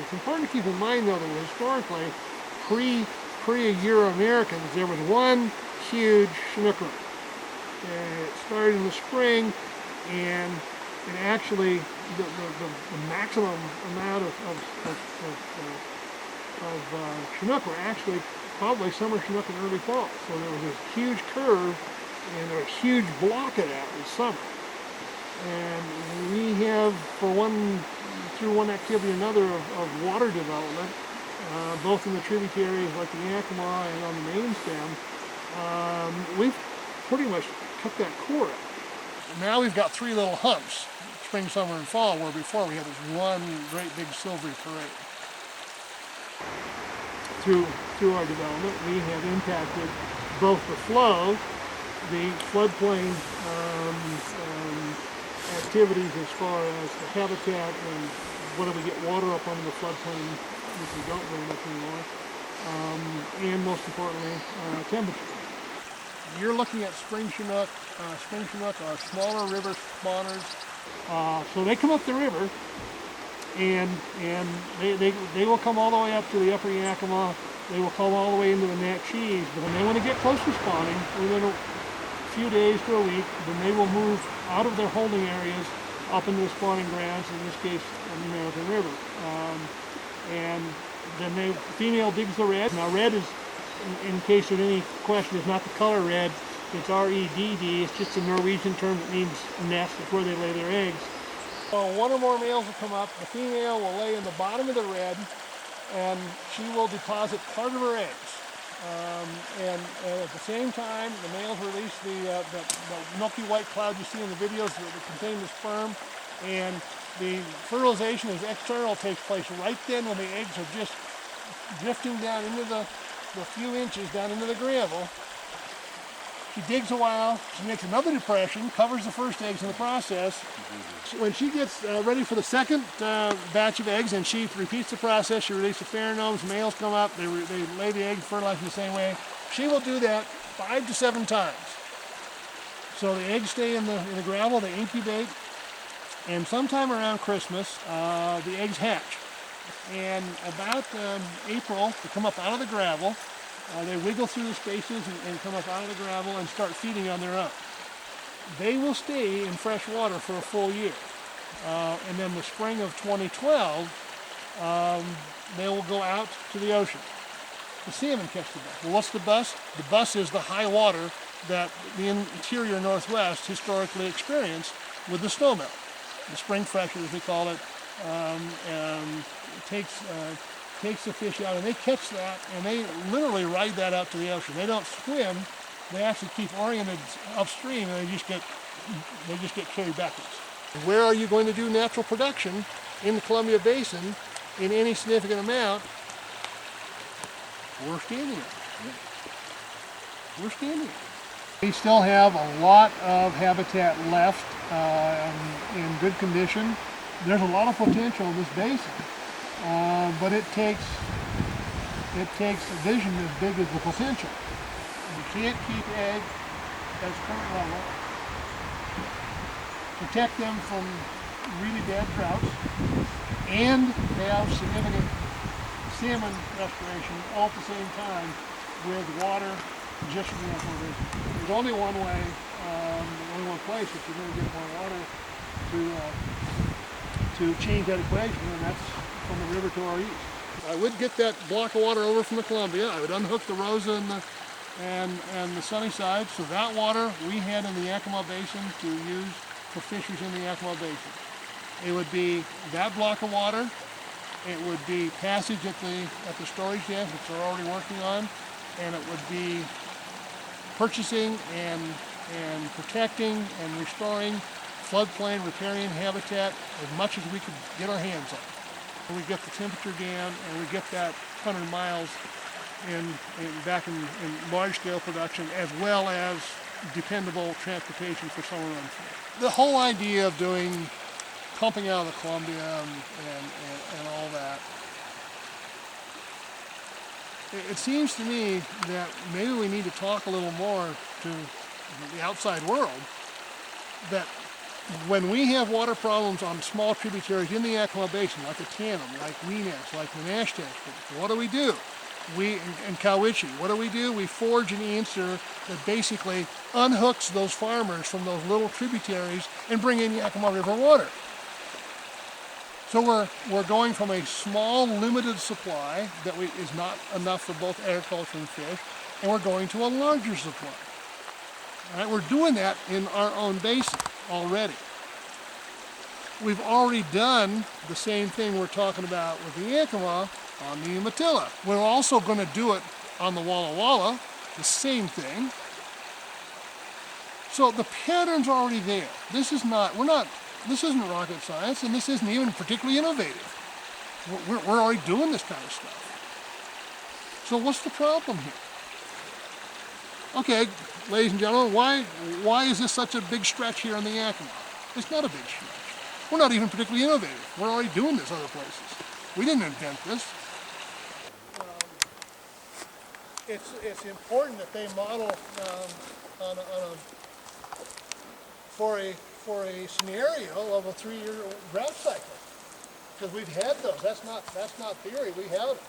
It's important to keep in mind, though, that historically, pre-Euro-Americans, there was one huge Chinook river. It started in the spring, and it actually, the maximum amount of Chinook were actually probably summer Chinook and early fall. So there was this huge curve and a huge block of that in summer. And we have, through one activity or another of water development, both in the tributaries like the Yakima and on the main stem, we've pretty much cut that core out. Now we've got three little humps, spring, summer, and fall, where before we had this one great big silvery parade. Through our development, we have impacted both the flow, the floodplain activities as far as the habitat and whether we get water up under the floodplain, which we don't very much anymore, and most importantly, temperature. You're looking at spring Chinook. Spring Chinook are smaller river spawners. So they come up the river, and they will come all the way up to the upper Yakima. They will come all the way into the Natchez, but when they want to get close to spawning, within a few days to a week, then they will move out of their holding areas up into the spawning grounds, in this case, on the American River. And then the female digs the red. Now red is, in case of any question, is not the color red. It's R-E-D-D. It's just a Norwegian term that means nest. It's where they lay their eggs. So one or more males will come up. The female will lay in the bottom of the red, and she will deposit part of her eggs. And at the same time, the males release the milky white cloud you see in the videos that contain the sperm, and the fertilization is external, takes place right then when the eggs are just drifting down into the few inches down into the gravel. She digs a while, she makes another depression, covers the first eggs in the process. When she gets ready for the second batch of eggs, and she repeats the process, she releases the pheromones, males come up, they lay the egg, fertilize in the same way. She will do that 5 to 7 times. So the eggs stay in the gravel, they incubate, and sometime around Christmas, the eggs hatch. And about April, they come up out of the gravel. They wiggle through the spaces and come up out of the gravel and start feeding on their own. They will stay in fresh water for a full year. And then the spring of 2012, they will go out to the ocean. The salmon catch the bus. Well, what's the bus? The bus is the high water that the interior Northwest historically experienced with the snowmelt. The spring freshet, as we call it, takes the fish out, and they catch that, and they literally ride that out to the ocean. They don't swim; they actually keep oriented upstream, and they just get carried backwards. Where are you going to do natural production in the Columbia Basin in any significant amount? We're standing it. We're standing it. We still have a lot of habitat left in good condition. There's a lot of potential in this basin. But it takes a vision as big as the potential. You can't keep eggs at its current level, protect them from really bad droughts, and have significant salmon restoration all at the same time with water just from the aquaculture. There's only one way, only one place if you're going to get more water to change that equation, and that's from the river to our east. I would get that block of water over from the Columbia. I would unhook the Rosa and the Sunnyside, so that water we had in the Yakima Basin to use for fishers in the Yakima Basin. It would be that block of water. It would be passage at the storage dams, which they're already working on, and it would be purchasing and protecting and restoring floodplain riparian habitat as much as we could get our hands on. We get the temperature down, and we get that 100 miles back in large-scale production, as well as dependable transportation for summer runs. The whole idea of pumping out of the Columbia and all that, it seems to me that maybe we need to talk a little more to the outside world that when we have water problems on small tributaries in the Yakima Basin, like the Tanum, like Weenass, like the Nash what do? And Cowiche, what do? We forge an answer that basically unhooks those farmers from those little tributaries and bring in Yakima River water. So we're going from a small, limited supply that is not enough for both agriculture and fish, and we're going to a larger supply. All right, we're doing that in our own basin already. We've already done the same thing we're talking about with the Yakima on the Umatilla. We're also going to do it on the Walla Walla, the same thing. So the pattern's already there. This isn't rocket science, and this isn't even particularly innovative. We're already doing this kind of stuff. So what's the problem here? Okay, ladies and gentlemen, why is this such a big stretch here in the Yakima? It's not a big stretch. We're not even particularly innovative. We're already doing this other places. We didn't invent this. It's important that they model for a scenario of a 3-year drought cycle, because we've had those. That's not theory. We have it.